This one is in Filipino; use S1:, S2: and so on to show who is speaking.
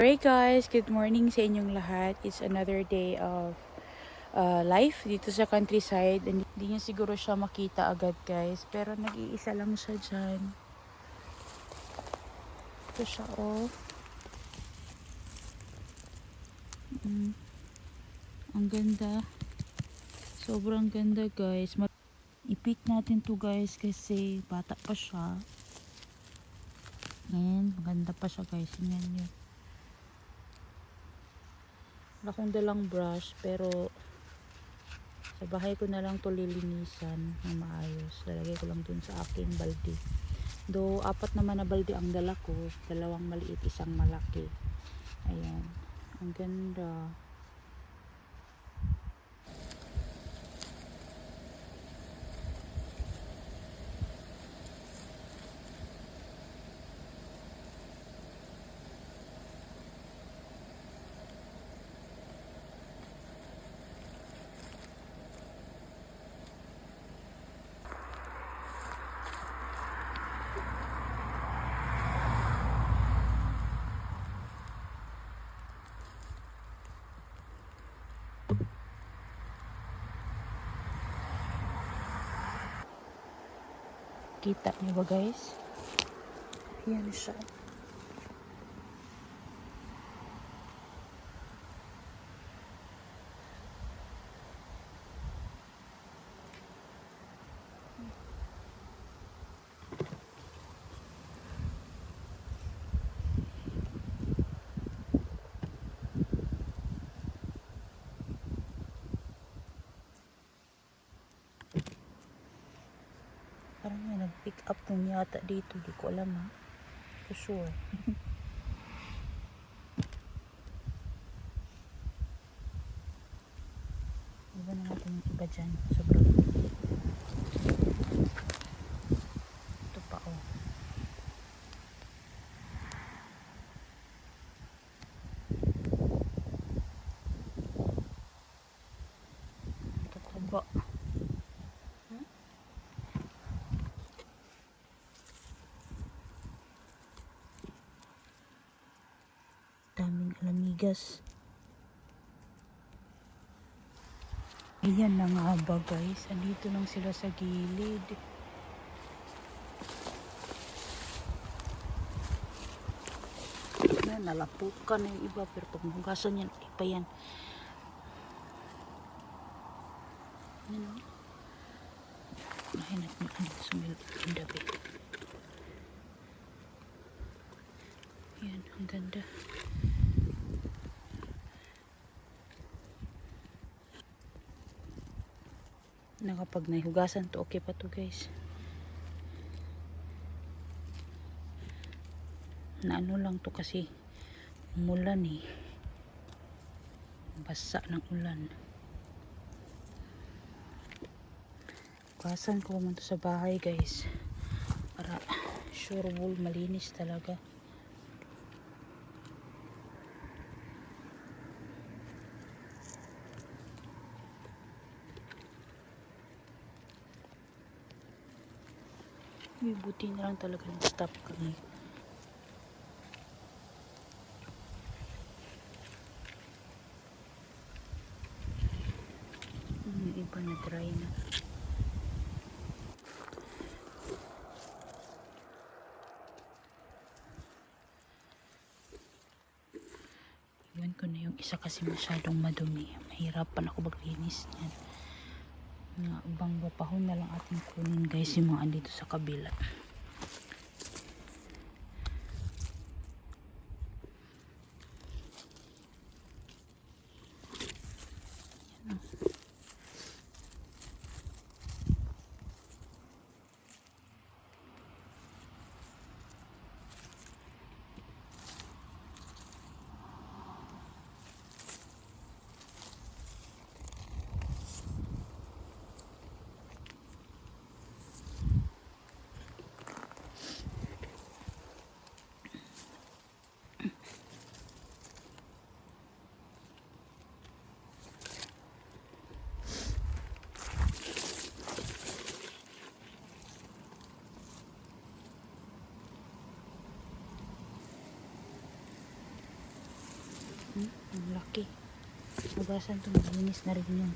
S1: Alright guys, good morning sa inyong lahat. It's another day of life dito sa countryside. Hindi niya siguro siya makita agad guys, pero nag-iisa lang siya dyan. Ito siya oh. Ang ganda. Sobrang ganda guys. I-pick natin to guys kasi bata pa siya. Ayan, maganda pa siya guys. Tingnan nyo. Wala akong dalang brush pero sa bahay ko na lang to lilinisan ng maayos. Lalagay ko lang dun sa aking balde. Though 4 naman na balde ang dala ko, 2 maliit, 1 malaki. Ayan, ang ganda. Kita niyo ba guys? Ayan siya. Parang may nag-pick up nung yata dito. Di ko alam ha. For sure. Iba na natin yung iba dyan. Sobrang ito pa oh. Ito pa ba? Daming alamigas. Ayan na nga ba guys. Andito lang sila sa gilid. Nalapukan na yung iba pero pag mahugasan yan, iba yan. Yan o. Mahinat mo ang sumilip ang dabi. Yan, ang ganda. Nakapag nahihugasan to, okay pa to guys. Na ano lang to kasi umulan eh. Basa ng ulan. Hugasan ko naman to sa bahay guys. Para sure wool malinis talaga. Uy, buti na lang talaga nag-stop kami. Yung iba na dry na. Iwan ko na yung isa kasi masyadong madumi. Mahirapan ako maglinis niyan. Mga ibang bapahon na lang ating kunin guys yung mga andito sa kabila. Ang laki. Hugasan to, malinis na rin yun.